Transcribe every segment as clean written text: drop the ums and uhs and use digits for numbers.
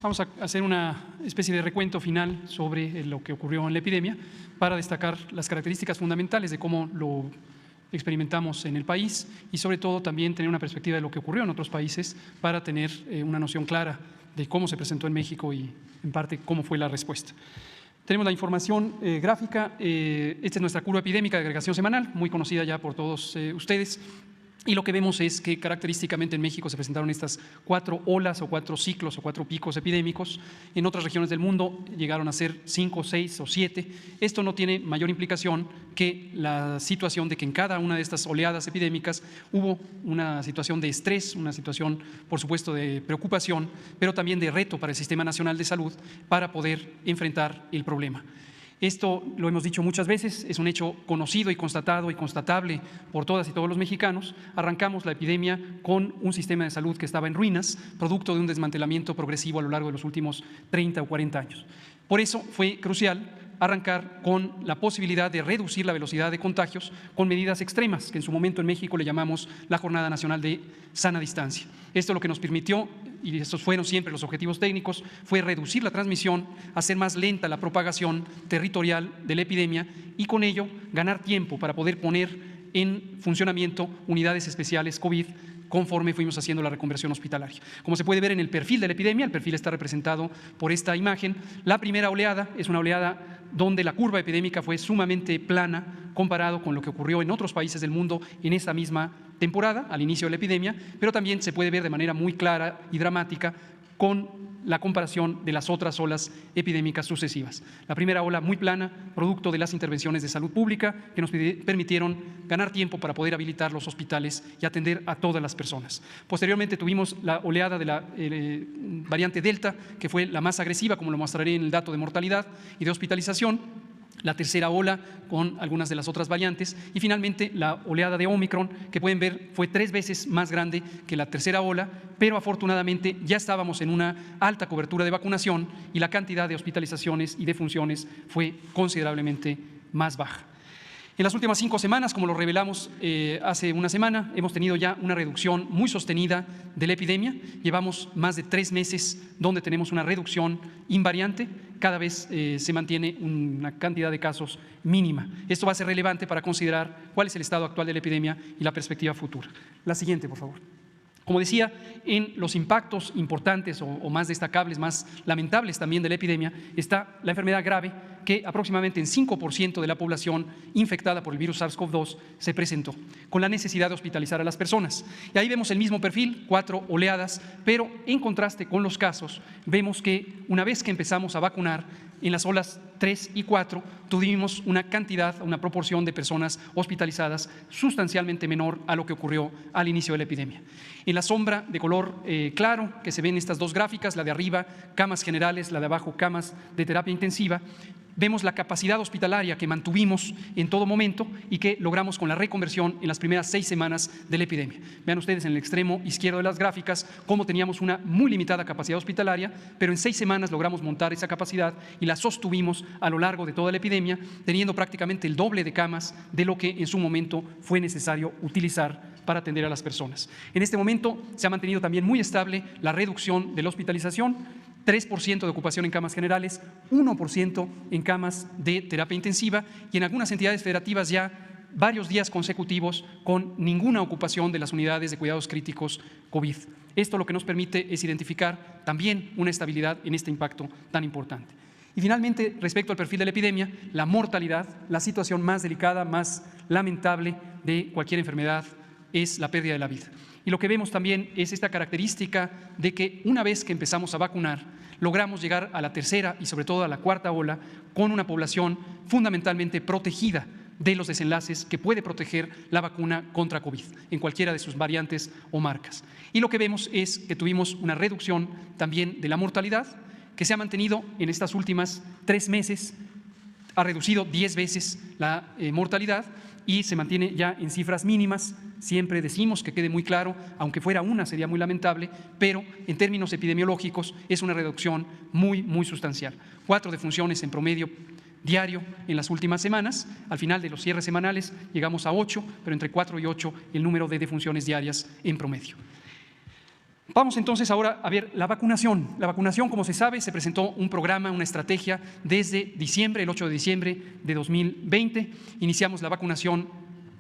Vamos a hacer una especie de recuento final sobre lo que ocurrió en la epidemia para destacar las características fundamentales de cómo lo experimentamos en el país y sobre todo también tener una perspectiva de lo que ocurrió en otros países para tener una noción clara de cómo se presentó en México y en parte cómo fue la respuesta. Tenemos la información gráfica. Esta es nuestra curva epidémica de agregación semanal, muy conocida ya por todos ustedes. Y lo que vemos es que característicamente en México se presentaron estas 4 olas o 4 ciclos o 4 picos epidémicos. En otras regiones del mundo llegaron a ser 5, 6 o 7. Esto no tiene mayor implicación que la situación de que en cada una de estas oleadas epidémicas hubo una situación de estrés, una situación, por supuesto, de preocupación, pero también de reto para el Sistema Nacional de Salud para poder enfrentar el problema. Esto lo hemos dicho muchas veces, es un hecho conocido y constatado y constatable por todas y todos los mexicanos. Arrancamos la epidemia con un sistema de salud que estaba en ruinas, producto de un desmantelamiento progresivo a lo largo de los últimos 30 o 40 años. Por eso fue crucial arrancar con la posibilidad de reducir la velocidad de contagios con medidas extremas, que en su momento en México le llamamos la Jornada Nacional de Sana Distancia. Esto lo que nos permitió, y estos fueron siempre los objetivos técnicos, fue reducir la transmisión, hacer más lenta la propagación territorial de la epidemia y con ello ganar tiempo para poder poner en funcionamiento unidades especiales COVID conforme fuimos haciendo la reconversión hospitalaria. Como se puede ver en el perfil de la epidemia, el perfil está representado por esta imagen. La primera oleada es una oleada donde la curva epidémica fue sumamente plana comparado con lo que ocurrió en otros países del mundo en esa misma temporada, al inicio de la epidemia, pero también se puede ver de manera muy clara y dramática con la comparación de las otras olas epidémicas sucesivas. La primera ola muy plana, producto de las intervenciones de salud pública que nos permitieron ganar tiempo para poder habilitar los hospitales y atender a todas las personas. Posteriormente tuvimos la oleada de la variante Delta, que fue la más agresiva, como lo mostraré en el dato de mortalidad y de hospitalización. La tercera ola con algunas de las otras variantes y finalmente la oleada de Omicron, que pueden ver fue 3 veces más grande que la tercera ola, pero afortunadamente ya estábamos en una alta cobertura de vacunación y la cantidad de hospitalizaciones y defunciones fue considerablemente más baja. En las últimas 5 semanas, como lo revelamos hace una semana, hemos tenido ya una reducción muy sostenida de la epidemia. Llevamos más de 3 meses donde tenemos una reducción invariante. Cada vez se mantiene una cantidad de casos mínima. Esto va a ser relevante para considerar cuál es el estado actual de la epidemia y la perspectiva futura. La siguiente, por favor. Como decía, en los impactos importantes o más destacables, más lamentables también de la epidemia, está la enfermedad grave, que aproximadamente en 5% de la población infectada por el virus SARS-CoV-2 se presentó, con la necesidad de hospitalizar a las personas. Y ahí vemos el mismo perfil, 4 oleadas, pero en contraste con los casos, vemos que una vez que empezamos a vacunar, en las olas 3 y 4 tuvimos una cantidad, una proporción de personas hospitalizadas sustancialmente menor a lo que ocurrió al inicio de la epidemia. En la sombra de color claro que se ven estas dos gráficas, la de arriba camas generales, la de abajo camas de terapia intensiva, vemos la capacidad hospitalaria que mantuvimos en todo momento y que logramos con la reconversión en las primeras 6 semanas de la epidemia. Vean ustedes en el extremo izquierdo de las gráficas cómo teníamos una muy limitada capacidad hospitalaria, pero en 6 semanas logramos montar esa capacidad y la sostuvimos a lo largo de toda la epidemia, teniendo prácticamente el doble de camas de lo que en su momento fue necesario utilizar para atender a las personas. En este momento se ha mantenido también muy estable la reducción de la hospitalización, 3% de ocupación en camas generales, 1% en camas de terapia intensiva y en algunas entidades federativas ya varios días consecutivos con ninguna ocupación de las unidades de cuidados críticos COVID. Esto lo que nos permite es identificar también una estabilidad en este impacto tan importante. Y finalmente, respecto al perfil de la epidemia, la mortalidad, la situación más delicada, más lamentable de cualquier enfermedad es la pérdida de la vida. Y lo que vemos también es esta característica de que una vez que empezamos a vacunar, logramos llegar a la tercera y sobre todo a la cuarta ola con una población fundamentalmente protegida de los desenlaces que puede proteger la vacuna contra COVID en cualquiera de sus variantes o marcas. Y lo que vemos es que tuvimos una reducción también de la mortalidad que se ha mantenido en estas últimas 3 meses, ha reducido 10 veces la mortalidad y se mantiene ya en cifras mínimas. Siempre decimos que quede muy claro, aunque fuera una sería muy lamentable, pero en términos epidemiológicos es una reducción muy, muy sustancial. 4 defunciones en promedio diario en las últimas semanas. Al final de los cierres semanales llegamos a 8, pero entre 4 y 8 el número de defunciones diarias en promedio. Vamos entonces ahora a ver la vacunación. La vacunación, como se sabe, se presentó un programa, una estrategia desde diciembre, el 8 de diciembre de 2020. Iniciamos la vacunación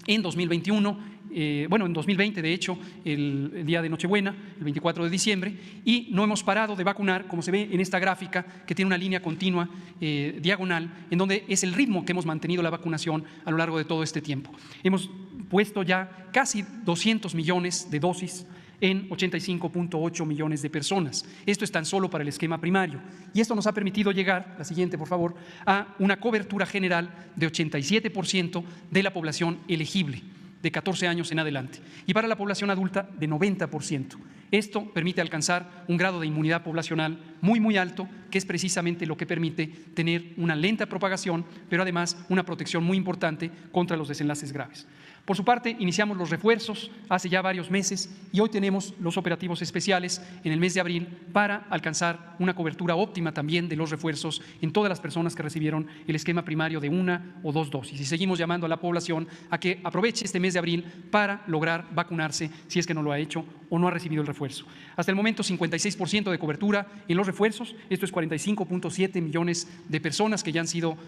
en 2021. En 2020, de hecho, el día de Nochebuena, el 24 de diciembre, y no hemos parado de vacunar, como se ve en esta gráfica, que tiene una línea continua diagonal, en donde es el ritmo que hemos mantenido la vacunación a lo largo de todo este tiempo. Hemos puesto ya casi 200 millones de dosis en 85.8 millones de personas. Esto es tan solo para el esquema primario. Y esto nos ha permitido llegar, la siguiente por favor, a una cobertura general de 87% de la población elegible, de 14 años en adelante, y para la población adulta de 90%. Esto permite alcanzar un grado de inmunidad poblacional muy alto, que es precisamente lo que permite tener una lenta propagación, pero además una protección muy importante contra los desenlaces graves. Por su parte, iniciamos los refuerzos hace ya varios meses y hoy tenemos los operativos especiales en el mes de abril para alcanzar una cobertura óptima también de los refuerzos en todas las personas que recibieron el esquema primario de 1 o 2 dosis. Y seguimos llamando a la población a que aproveche este mes de abril para lograr vacunarse si es que no lo ha hecho o no ha recibido el refuerzo. Hasta el momento, 56% de cobertura en los refuerzos. Esto es 45.7 millones de personas que ya han sido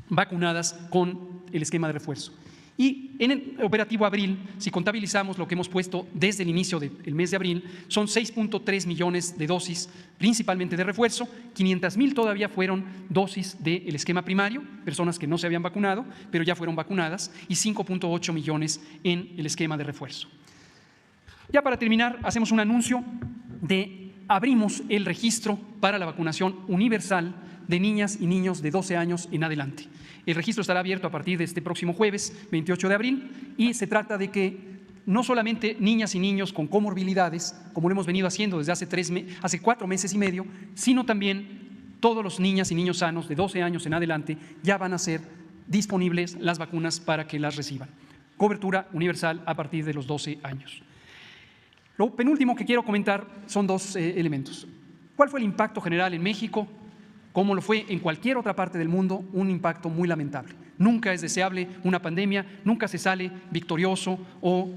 vacunadas con el esquema de refuerzo. Y en el operativo abril, si contabilizamos lo que hemos puesto desde el inicio del mes de abril, son 6.3 millones de dosis, principalmente de refuerzo. 500,000 todavía fueron dosis del esquema primario, personas que no se habían vacunado, pero ya fueron vacunadas, y 5.8 millones en el esquema de refuerzo. Ya para terminar, hacemos un anuncio de abrimos el registro para la vacunación universal de niñas y niños de 12 años en adelante. El registro estará abierto a partir de este próximo jueves, 28 de abril, y se trata de que no solamente niñas y niños con comorbilidades, como lo hemos venido haciendo desde hace 4 meses y medio, sino también todos los niñas y niños sanos de 12 años en adelante ya van a ser disponibles las vacunas para que las reciban. Cobertura universal a partir de los 12 años. Lo penúltimo que quiero comentar son 2 elementos. ¿Cuál fue el impacto general en México? Como lo fue en cualquier otra parte del mundo, un impacto muy lamentable. Nunca es deseable una pandemia, nunca se sale victorioso o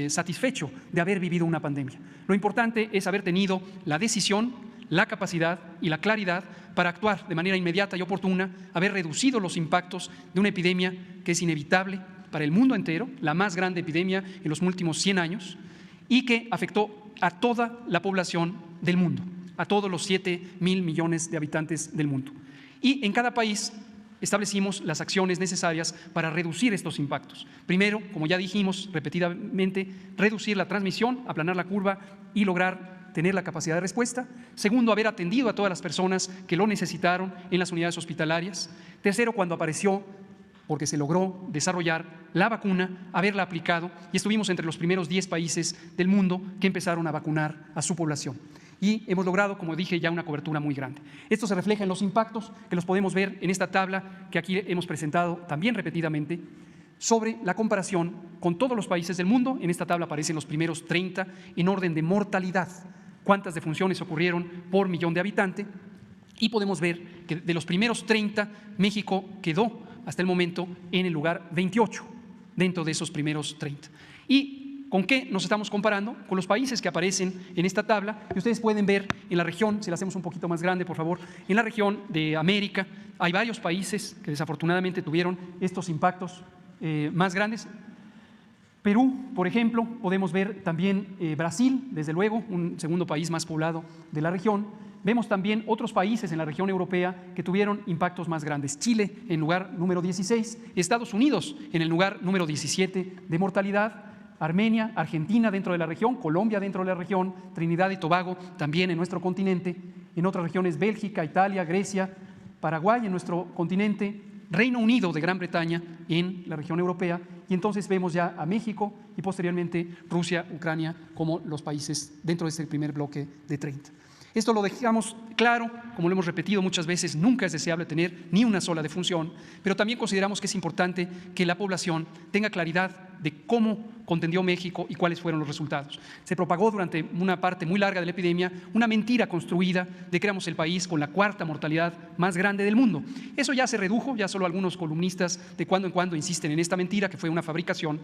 satisfecho de haber vivido una pandemia. Lo importante es haber tenido la decisión, la capacidad y la claridad para actuar de manera inmediata y oportuna, haber reducido los impactos de una epidemia que es inevitable para el mundo entero, la más grande epidemia en los últimos 100 años, y que afectó a toda la población del mundo, a todos los 7.000 millones de habitantes del mundo. Y en cada país establecimos las acciones necesarias para reducir estos impactos. Primero, como ya dijimos repetidamente, reducir la transmisión, aplanar la curva y lograr tener la capacidad de respuesta. Segundo, haber atendido a todas las personas que lo necesitaron en las unidades hospitalarias. Tercero, cuando apareció, porque se logró desarrollar la vacuna, haberla aplicado, y estuvimos entre los primeros 10 países del mundo que empezaron a vacunar a su población. Y hemos logrado, como dije, ya una cobertura muy grande. Esto se refleja en los impactos, que los podemos ver en esta tabla que aquí hemos presentado también repetidamente, sobre la comparación con todos los países del mundo. En esta tabla aparecen los primeros 30 en orden de mortalidad, cuántas defunciones ocurrieron por millón de habitante, y podemos ver que de los primeros 30, México quedó hasta el momento en el lugar 28 dentro de esos primeros 30. ¿Y con qué nos estamos comparando? Con los países que aparecen en esta tabla, y ustedes pueden ver en la región, si la hacemos un poquito más grande, por favor, en la región de América hay varios países que desafortunadamente tuvieron estos impactos más grandes. Perú, por ejemplo, podemos ver también Brasil, desde luego, un segundo país más poblado de la región. Vemos también otros países en la región europea que tuvieron impactos más grandes. Chile en lugar número 16, Estados Unidos en el lugar número 17 de mortalidad, Armenia, Argentina dentro de la región, Colombia dentro de la región, Trinidad y Tobago también en nuestro continente, en otras regiones Bélgica, Italia, Grecia, Paraguay en nuestro continente, Reino Unido de Gran Bretaña en la región europea, y entonces vemos ya a México y posteriormente Rusia, Ucrania como los países dentro de este primer bloque de 30. Esto lo dejamos claro, como lo hemos repetido muchas veces, nunca es deseable tener ni una sola defunción, pero también consideramos que es importante que la población tenga claridad de cómo contendió México y cuáles fueron los resultados. Se propagó durante una parte muy larga de la epidemia una mentira construida de que éramos el país con la 4ª mortalidad más grande del mundo. Eso ya se redujo, ya solo algunos columnistas de cuando en cuando insisten en esta mentira, que fue una fabricación.